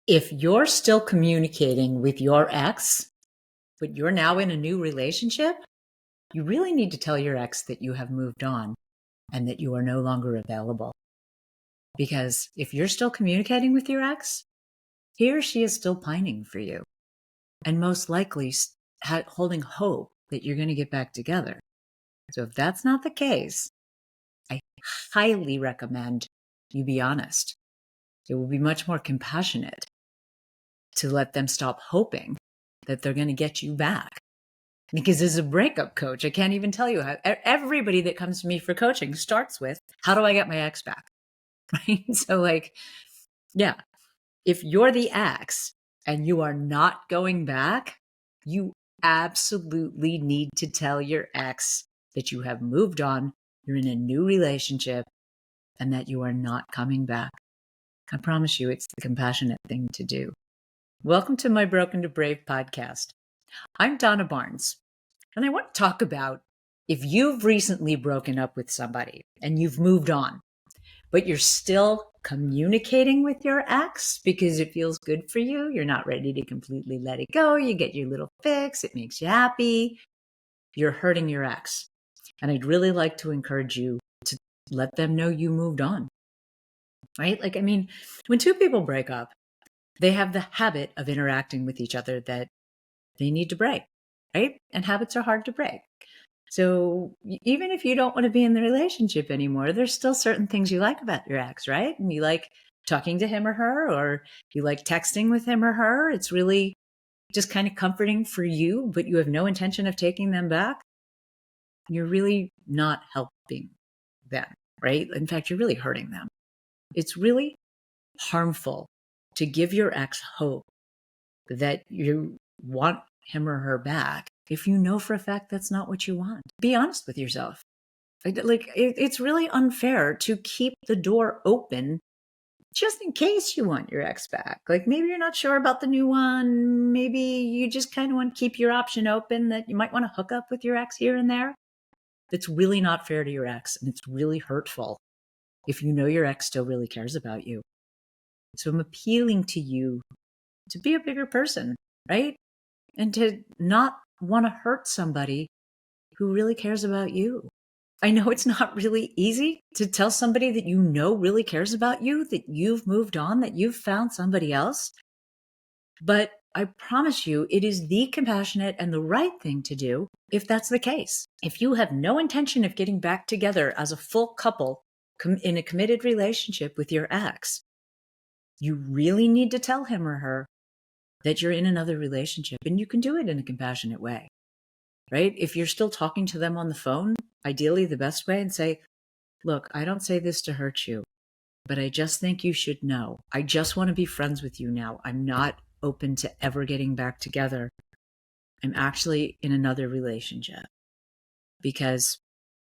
If you're still communicating with your ex, but you're now in a new relationship, you really need to tell your ex that you have moved on and that you are no longer available. Because if you're still communicating with your ex, he or she is still pining for you and most likely holding hope that you're going to get back together. So if that's not the case, I highly recommend you be honest. It will be much more compassionate to let them stop hoping that they're going to get you back. Because as a breakup coach, I can't even tell you how everybody that comes to me for coaching starts with, how do I get my ex back? Right? So yeah, if you're the ex and you are not going back, you absolutely need to tell your ex that you have moved on, you're in a new relationship, and that you are not coming back. I promise you, it's the compassionate thing to do. Welcome to my Broken to Brave podcast. I'm Donna Barnes, and I want to talk about if you've recently broken up with somebody and you've moved on, but you're still communicating with your ex because it feels good for you. You're not ready to completely let it go. You get your little fix. It makes you happy. You're hurting your ex. And I'd really like to encourage you to let them know you moved on, right? When two people break up, they have the habit of interacting with each other that they need to break, right? And habits are hard to break. So even if you don't want to be in the relationship anymore, there's still certain things you like about your ex, right? And you like talking to him or her, or you like texting with him or her. It's really just kind of comforting for you, but you have no intention of taking them back. You're really not helping them, right? In fact, you're really hurting them. It's really harmful to give your ex hope that you want him or her back if you know for a fact that's not what you want. Be honest with yourself. It's really unfair to keep the door open just in case you want your ex back. Like maybe you're not sure about the new one. Maybe you just kind of want to keep your option open that you might want to hook up with your ex here and there. That's really not fair to your ex, and it's really hurtful if you know your ex still really cares about you. So I'm appealing to you to be a bigger person, right? And to not want to hurt somebody who really cares about you. I know it's not really easy to tell somebody that you know really cares about you, that you've moved on, that you've found somebody else. But I promise you, it is the compassionate and the right thing to do if that's the case. If you have no intention of getting back together as a full couple in a committed relationship with your ex, you really need to tell him or her that you're in another relationship, and you can do it in a compassionate way, right? If you're still talking to them on the phone, ideally the best way, and say, look, I don't say this to hurt you, but I just think you should know. I just want to be friends with you now. I'm not open to ever getting back together. I'm actually in another relationship. Because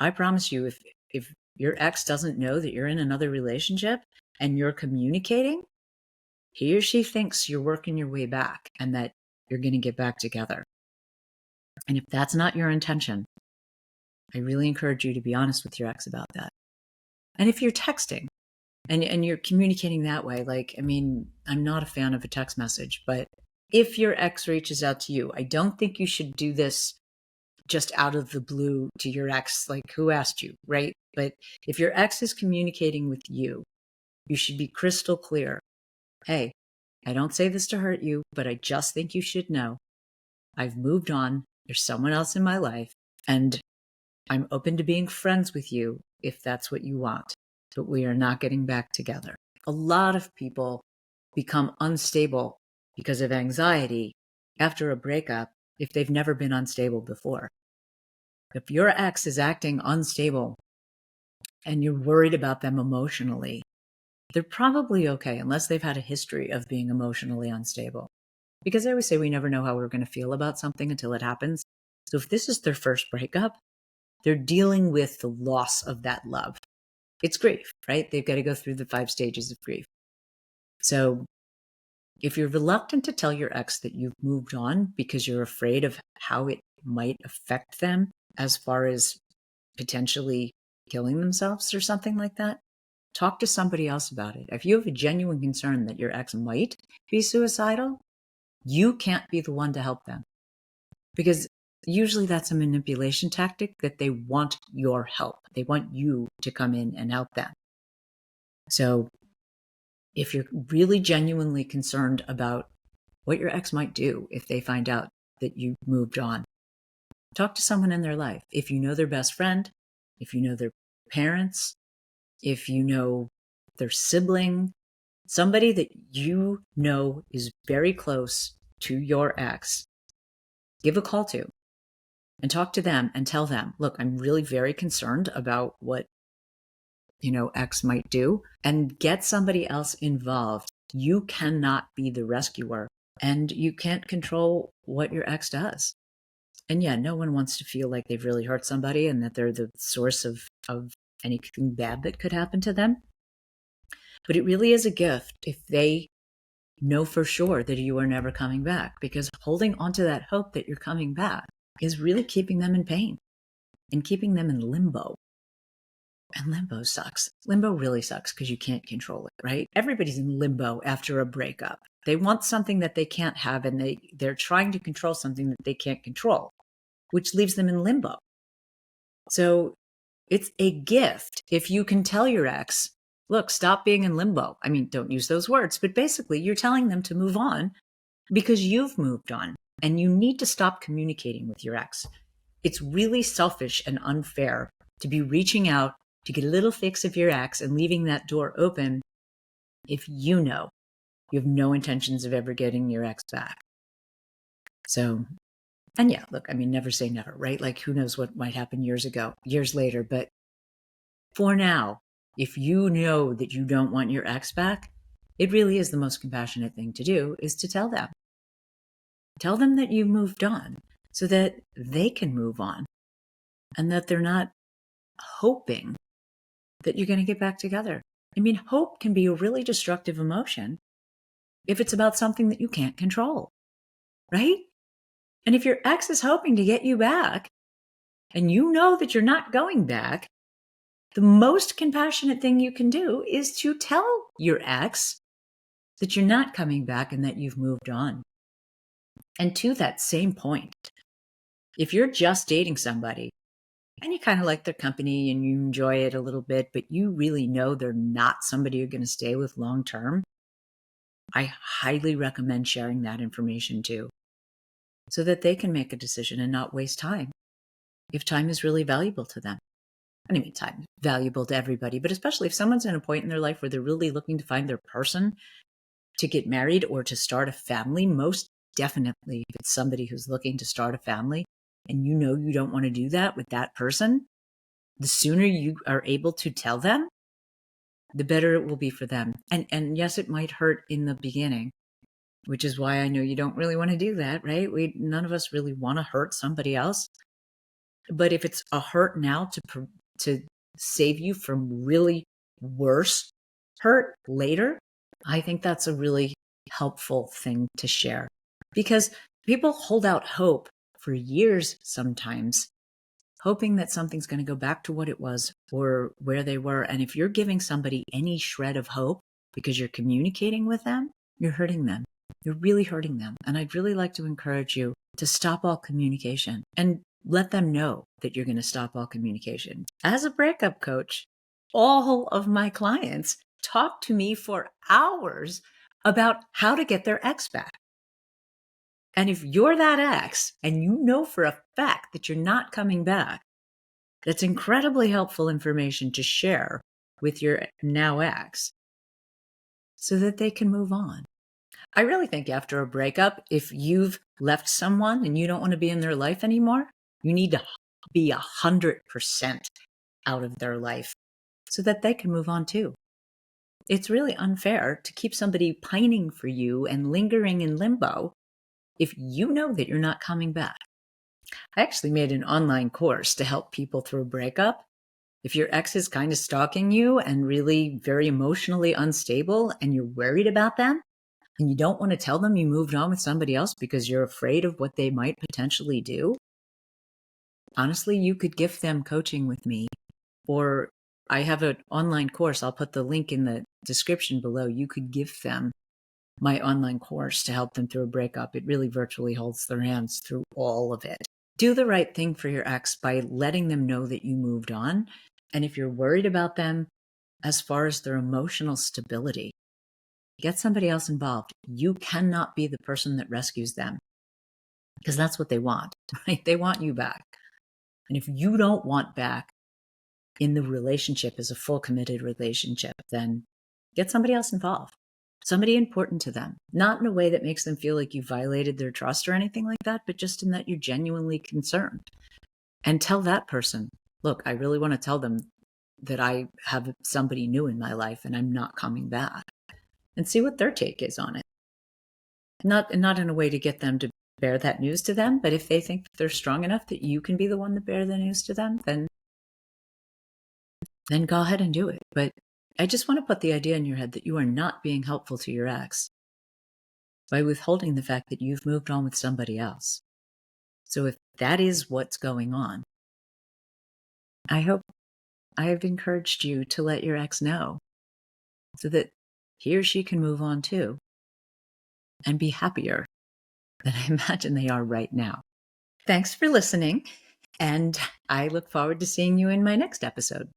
I promise you, if your ex doesn't know that you're in another relationship and you're communicating, he or she thinks you're working your way back and that you're going to get back together. And if that's not your intention, I really encourage you to be honest with your ex about that. And if you're texting and you're communicating that way, I'm not a fan of a text message, but if your ex reaches out to you, I don't think you should do this just out of the blue to your ex, like who asked you, right? But if your ex is communicating with you, you should be crystal clear. Hey, I don't say this to hurt you, but I just think you should know I've moved on. There's someone else in my life, and I'm open to being friends with you if that's what you want, but we are not getting back together. A lot of people become unstable because of anxiety after a breakup if they've never been unstable before. If your ex is acting unstable and you're worried about them emotionally, they're probably okay unless they've had a history of being emotionally unstable. Because I always say we never know how we're going to feel about something until it happens. So if this is their first breakup, they're dealing with the loss of that love. It's grief, right? They've got to go through the 5 stages of grief. So if you're reluctant to tell your ex that you've moved on because you're afraid of how it might affect them as far as potentially killing themselves or something like that, Talk to somebody else about it. If you have a genuine concern that your ex might be suicidal, you can't be the one to help them, because usually that's a manipulation tactic that they want your help. They want you to come in and help them. So if you're really genuinely concerned about what your ex might do if they find out that you moved on, talk to someone in their life. If you know their best friend, if you know their parents, if you know their sibling, somebody that you know is very close to your ex, give a call to and talk to them and tell them, look, I'm really very concerned about what, X might do, and get somebody else involved. You cannot be the rescuer, and you can't control what your ex does. And yeah, no one wants to feel like they've really hurt somebody and that they're the source of anything bad that could happen to them. But it really is a gift if they know for sure that you are never coming back, because holding onto that hope that you're coming back is really keeping them in pain and keeping them in limbo. And limbo sucks. Limbo really sucks because you can't control it, right? Everybody's in limbo after a breakup. They want something that they can't have, and they're trying to control something that they can't control, which leaves them in limbo. So it's a gift if you can tell your ex, look, stop being in limbo. I mean, don't use those words, but basically you're telling them to move on because you've moved on, and you need to stop communicating with your ex. It's really selfish and unfair to be reaching out to get a little fix of your ex and leaving that door open if you know you have no intentions of ever getting your ex back. So, and yeah, look, I mean, never say never, right? Like, who knows what might happen years later. But for now, if you know that you don't want your ex back, it really is the most compassionate thing to do is to tell them. Tell them that you moved on so that they can move on and that they're not hoping that you're going to get back together. I mean, hope can be a really destructive emotion if it's about something that you can't control, right? And if your ex is hoping to get you back and you know that you're not going back, the most compassionate thing you can do is to tell your ex that you're not coming back and that you've moved on. And to that same point, if you're just dating somebody and you kind of like their company and you enjoy it a little bit, but you really know they're not somebody you're going to stay with long term, I highly recommend sharing that information too, so that they can make a decision and not waste time if time is really valuable to them. I mean, time is valuable to everybody, but especially if someone's in a point in their life where they're really looking to find their person to get married or to start a family. Most definitely, if it's somebody who's looking to start a family and you know you don't want to do that with that person, the sooner you are able to tell them, the better it will be for them. And yes, it might hurt in the beginning, which is why I know you don't really want to do that, right? None of us really want to hurt somebody else. But if it's a hurt now to save you from really worse hurt later, I think that's a really helpful thing to share, because people hold out hope for years sometimes, hoping that something's going to go back to what it was or where they were. And if you're giving somebody any shred of hope because you're communicating with them, you're hurting them. You're really hurting them. And I'd really like to encourage you to stop all communication and let them know that you're going to stop all communication. As a breakup coach, all of my clients talk to me for hours about how to get their ex back. And if you're that ex and you know for a fact that you're not coming back, that's incredibly helpful information to share with your now ex so that they can move on. I really think after a breakup, if you've left someone and you don't want to be in their life anymore, you need to be 100% out of their life so that they can move on too. It's really unfair to keep somebody pining for you and lingering in limbo if you know that you're not coming back. I actually made an online course to help people through a breakup. If your ex is kind of stalking you and really very emotionally unstable and you're worried about them and you don't want to tell them you moved on with somebody else because you're afraid of what they might potentially do, honestly, you could gift them coaching with me, or I have an online course. I'll put the link in the description below. You could give them my online course to help them through a breakup. It really virtually holds their hands through all of it. Do the right thing for your ex by letting them know that you moved on. And if you're worried about them as far as their emotional stability, get somebody else involved. You cannot be the person that rescues them because that's what they want, right? They want you back. And if you don't want back in the relationship as a full committed relationship, then get somebody else involved. Somebody important to them, not in a way that makes them feel like you violated their trust or anything like that, but just in that you're genuinely concerned. And tell that person, look, I really want to tell them that I have somebody new in my life and I'm not coming back, and see what their take is on it. Not in a way to get them to bear that news to them, but if they think they're strong enough that you can be the one to bear the news to them, then go ahead and do it. But I just want to put the idea in your head that you are not being helpful to your ex by withholding the fact that you've moved on with somebody else. So if that is what's going on, I hope I have encouraged you to let your ex know so that he or she can move on too and be happier than I imagine they are right now. Thanks for listening, and I look forward to seeing you in my next episode.